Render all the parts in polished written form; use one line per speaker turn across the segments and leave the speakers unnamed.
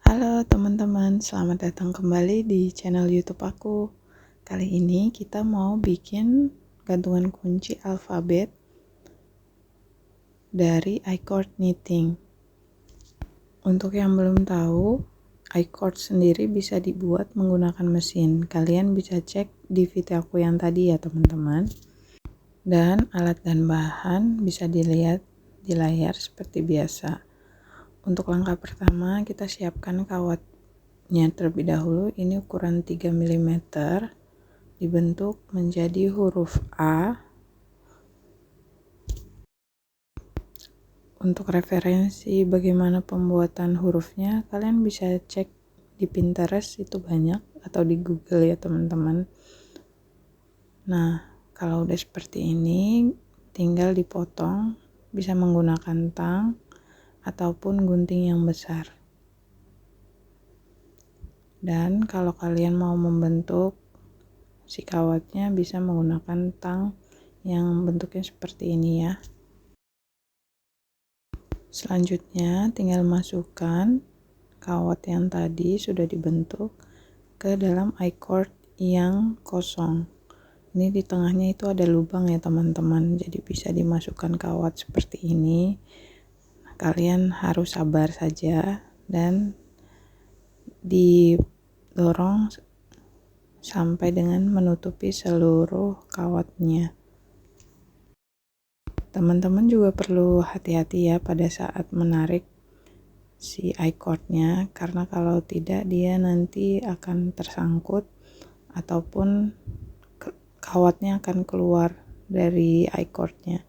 Halo teman-teman, selamat datang kembali di channel YouTube aku. Kali ini kita mau bikin gantungan kunci alfabet dari iCord Knitting. Untuk yang belum tahu, iCord sendiri bisa dibuat menggunakan mesin. Kalian bisa cek di video aku yang tadi ya teman-teman. Dan alat dan bahan bisa dilihat di layar seperti biasa. Untuk langkah pertama, kita siapkan kawatnya terlebih dahulu. Ini ukuran 3 mm, dibentuk menjadi huruf A. Untuk referensi bagaimana pembuatan hurufnya, kalian bisa cek di Pinterest, itu banyak, atau di Google ya teman-teman. Nah, kalau udah seperti ini, tinggal dipotong, bisa menggunakan tang ataupun gunting yang besar. Dan kalau kalian mau membentuk si kawatnya, bisa menggunakan tang yang bentuknya seperti ini ya. Selanjutnya tinggal masukkan kawat yang tadi sudah dibentuk ke dalam iCord yang kosong. Ini di tengahnya itu ada lubang ya teman-teman, jadi bisa dimasukkan kawat seperti ini. Nah, kalian harus sabar saja dan didorong sampai dengan menutupi seluruh kawatnya. Teman-teman juga perlu hati-hati ya pada saat menarik si iCordnya, karena kalau tidak dia nanti akan tersangkut ataupun kawatnya akan keluar dari iCordnya.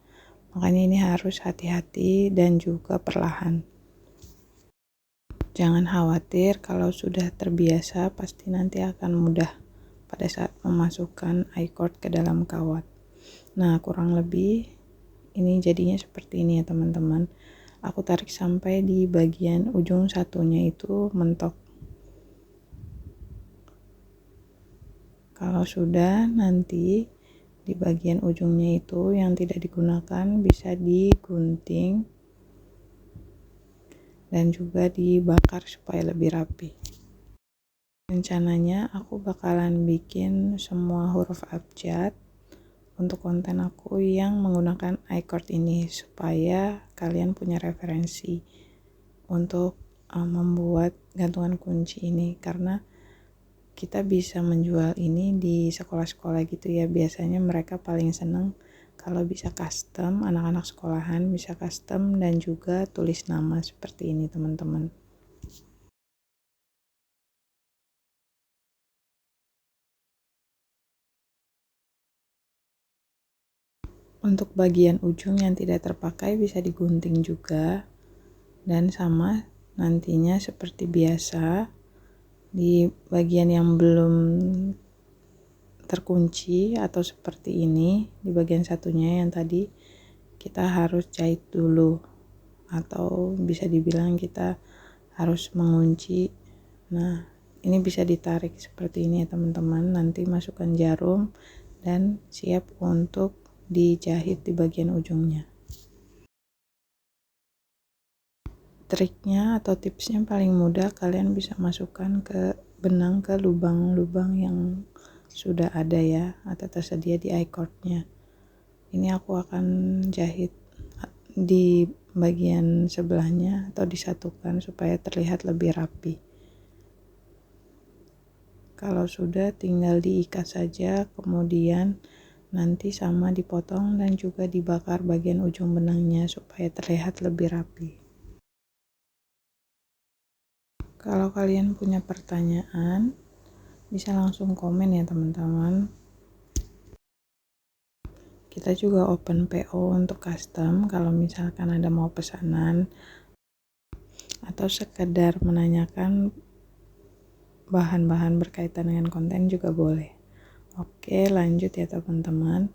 Makanya ini harus hati-hati dan juga perlahan. Jangan khawatir, kalau sudah terbiasa pasti nanti akan mudah pada saat memasukkan iCord ke dalam kawat. Nah, kurang lebih ini jadinya seperti ini ya teman-teman. Aku tarik sampai di bagian ujung satunya itu mentok. Kalau sudah, nanti di bagian ujungnya itu yang tidak digunakan bisa digunting dan juga dibakar supaya lebih rapi. Rencananya aku bakalan bikin semua huruf abjad untuk konten aku yang menggunakan iCord ini, supaya kalian punya referensi untuk membuat gantungan kunci ini, karena kita bisa menjual ini di sekolah-sekolah gitu ya. Biasanya mereka paling seneng kalau bisa custom, anak-anak sekolahan bisa custom dan juga tulis nama seperti ini teman-teman. Untuk bagian ujung yang tidak terpakai bisa digunting juga, dan sama nantinya seperti biasa di bagian yang belum terkunci atau seperti ini, di bagian satunya yang tadi kita harus jahit dulu, atau bisa dibilang kita harus mengunci. Nah, ini bisa ditarik seperti ini ya teman-teman. Nanti masukkan jarum dan siap untuk dijahit di bagian ujungnya. Triknya atau tipsnya paling mudah, kalian bisa masukkan ke benang ke lubang-lubang yang sudah ada ya, atau tersedia di iCordnya. Ini aku akan jahit di bagian sebelahnya atau disatukan supaya terlihat lebih rapi. Kalau sudah, tinggal diikat saja, kemudian nanti sama dipotong dan juga dibakar bagian ujung benangnya supaya terlihat lebih rapi. Kalau kalian punya pertanyaan, bisa langsung komen ya teman-teman. Kita juga open PO untuk custom kalau misalkan ada mau pesanan atau sekedar menanyakan bahan-bahan berkaitan dengan konten juga boleh. Oke, lanjut ya teman-teman.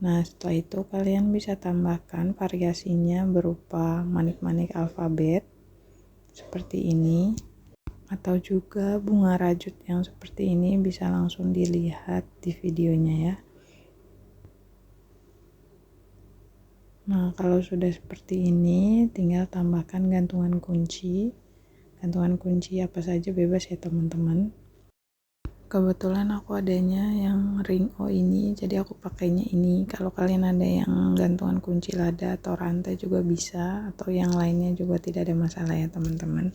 Nah, setelah itu kalian bisa tambahkan variasinya berupa manik-manik alfabet seperti ini, atau juga bunga rajut yang seperti ini, bisa langsung dilihat di videonya ya. Nah, kalau sudah seperti ini, tinggal tambahkan gantungan kunci. Gantungan kunci apa saja bebas ya teman-teman. Kebetulan aku adanya yang ring O ini, jadi aku pakainya ini. Kalau kalian ada yang gantungan kunci lada atau rantai juga bisa, atau yang lainnya juga tidak ada masalah ya teman-teman.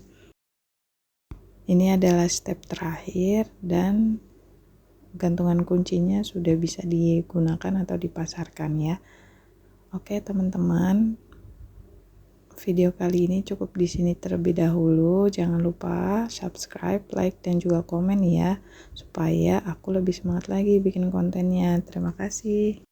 Ini adalah step terakhir dan gantungan kuncinya sudah bisa digunakan atau dipasarkan ya. Oke teman-teman, video kali ini cukup di sini terlebih dahulu. Jangan lupa subscribe, like, dan juga komen ya, supaya aku lebih semangat lagi bikin kontennya. Terima kasih.